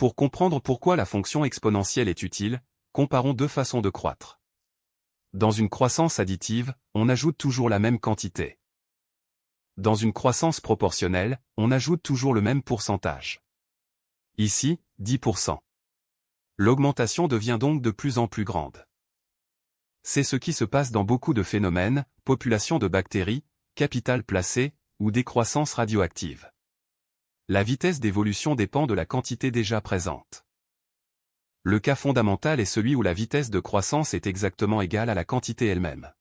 Pour comprendre pourquoi la fonction exponentielle est utile, comparons deux façons de croître. Dans une croissance additive, on ajoute toujours la même quantité. Dans une croissance proportionnelle, on ajoute toujours le même pourcentage. Ici, 10%. L'augmentation devient donc de plus en plus grande. C'est ce qui se passe dans beaucoup de phénomènes, population de bactéries, capital placé, ou décroissance radioactive. La vitesse d'évolution dépend de la quantité déjà présente. Le cas fondamental est celui où la vitesse de croissance est exactement égale à la quantité elle-même.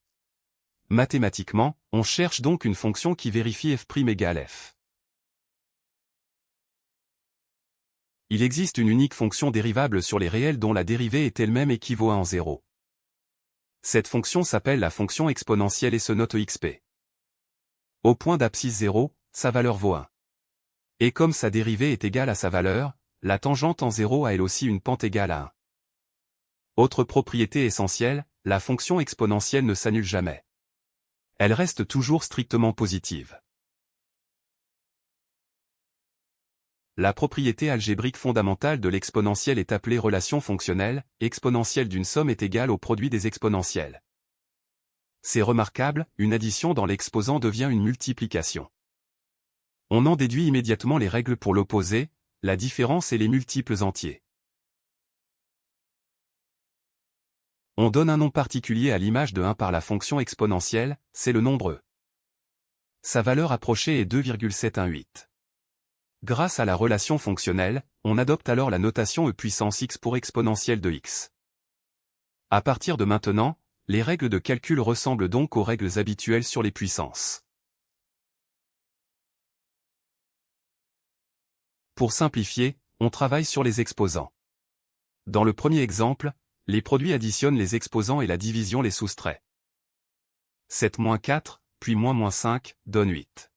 Mathématiquement, on cherche donc une fonction qui vérifie f' égale f. Il existe une unique fonction dérivable sur les réels dont la dérivée est elle-même équivaut à en 0. Cette fonction s'appelle la fonction exponentielle et se note exp. Au point d'abscisse 0, sa valeur vaut 1. Et comme sa dérivée est égale à sa valeur, la tangente en 0 a elle aussi une pente égale à 1. Autre propriété essentielle, la fonction exponentielle ne s'annule jamais. Elle reste toujours strictement positive. La propriété algébrique fondamentale de l'exponentielle est appelée relation fonctionnelle, exponentielle d'une somme est égale au produit des exponentielles. C'est remarquable, une addition dans l'exposant devient une multiplication. On en déduit immédiatement les règles pour l'opposé, la différence et les multiples entiers. On donne un nom particulier à l'image de 1 par la fonction exponentielle, c'est le nombre e. Sa valeur approchée est 2,718. Grâce à la relation fonctionnelle, on adopte alors la notation e puissance x pour exponentielle de x. À partir de maintenant, les règles de calcul ressemblent donc aux règles habituelles sur les puissances. Pour simplifier, on travaille sur les exposants. Dans le premier exemple, les produits additionnent les exposants et la division les soustrait. 7-4, puis -5, donne 8.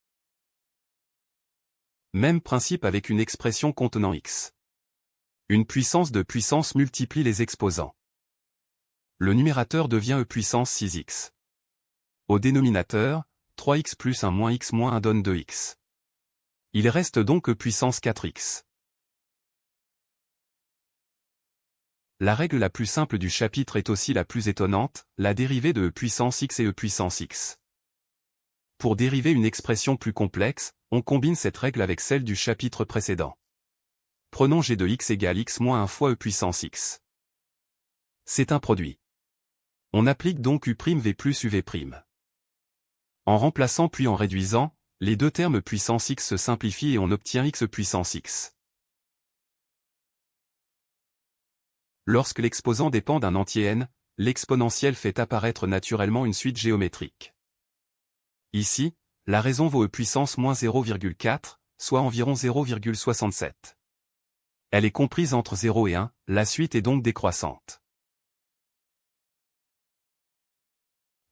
Même principe avec une expression contenant x. Une puissance de puissance multiplie les exposants. Le numérateur devient e puissance 6x. Au dénominateur, 3x plus 1 moins x moins 1 donne 2x. Il reste donc e puissance 4x. La règle la plus simple du chapitre est aussi la plus étonnante, la dérivée de e puissance x et e puissance x. Pour dériver une expression plus complexe, on combine cette règle avec celle du chapitre précédent. Prenons g de x égale x moins 1 fois e puissance x. C'est un produit. On applique donc u'v plus uv'. En remplaçant puis en réduisant, les deux termes puissance x se simplifient et on obtient x puissance x. Lorsque l'exposant dépend d'un entier n, l'exponentielle fait apparaître naturellement une suite géométrique. Ici, la raison vaut e puissance moins 0,4, soit environ 0,67. Elle est comprise entre 0 et 1, la suite est donc décroissante.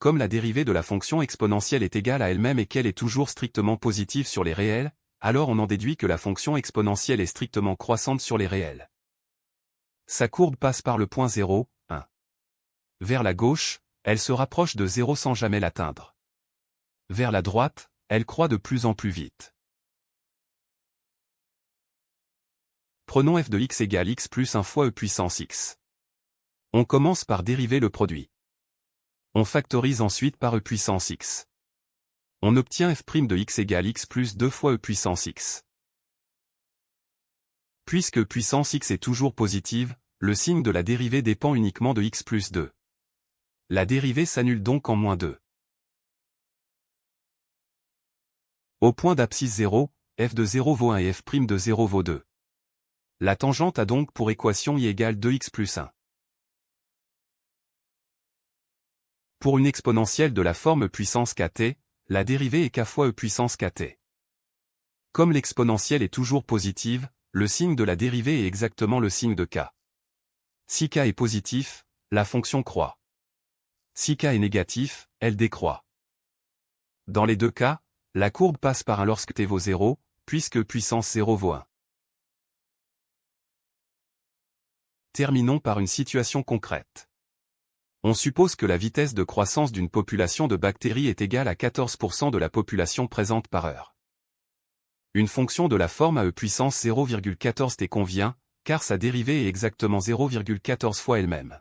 Comme la dérivée de la fonction exponentielle est égale à elle-même et qu'elle est toujours strictement positive sur les réels, alors on en déduit que la fonction exponentielle est strictement croissante sur les réels. Sa courbe passe par le point 0, 1. Vers la gauche, elle se rapproche de 0 sans jamais l'atteindre. Vers la droite, elle croît de plus en plus vite. Prenons f de x égale x plus 1 fois e puissance x. On commence par dériver le produit. On factorise ensuite par e puissance x. On obtient f' de x égale x plus 2 fois e puissance x. Puisque e puissance x est toujours positive, le signe de la dérivée dépend uniquement de x plus 2. La dérivée s'annule donc en moins 2. Au point d'abscisse 0, f de 0 vaut 1 et f' de 0 vaut 2. La tangente a donc pour équation y égale 2x plus 1. Pour une exponentielle de la forme puissance kt, la dérivée est k fois e puissance kt. Comme l'exponentielle est toujours positive, le signe de la dérivée est exactement le signe de k. Si k est positif, la fonction croît. Si k est négatif, elle décroît. Dans les deux cas, la courbe passe par 1 lorsque t vaut 0, puisque e puissance 0 vaut 1. Terminons par une situation concrète. On suppose que la vitesse de croissance d'une population de bactéries est égale à 14% de la population présente par heure. Une fonction de la forme à e puissance 0,14 t convient, car sa dérivée est exactement 0,14 fois elle-même.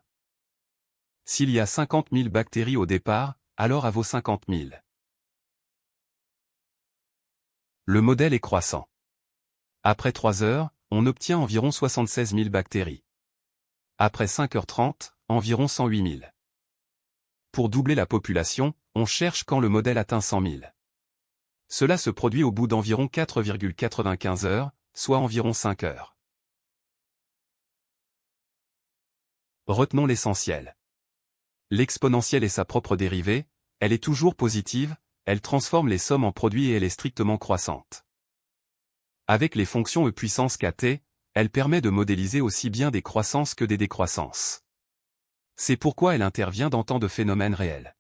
S'il y a 50 000 bactéries au départ, alors elle vaut 50 000. Le modèle est croissant. Après 3 heures, on obtient environ 76 000 bactéries. Après 5h30, environ 108 000. Pour doubler la population, on cherche quand le modèle atteint 100 000. Cela se produit au bout d'environ 4,95 heures, soit environ 5 heures. Retenons l'essentiel. L'exponentielle est sa propre dérivée, elle est toujours positive, elle transforme les sommes en produits et elle est strictement croissante. Avec les fonctions e puissance kt, elle permet de modéliser aussi bien des croissances que des décroissances. C'est pourquoi elle intervient dans tant de phénomènes réels.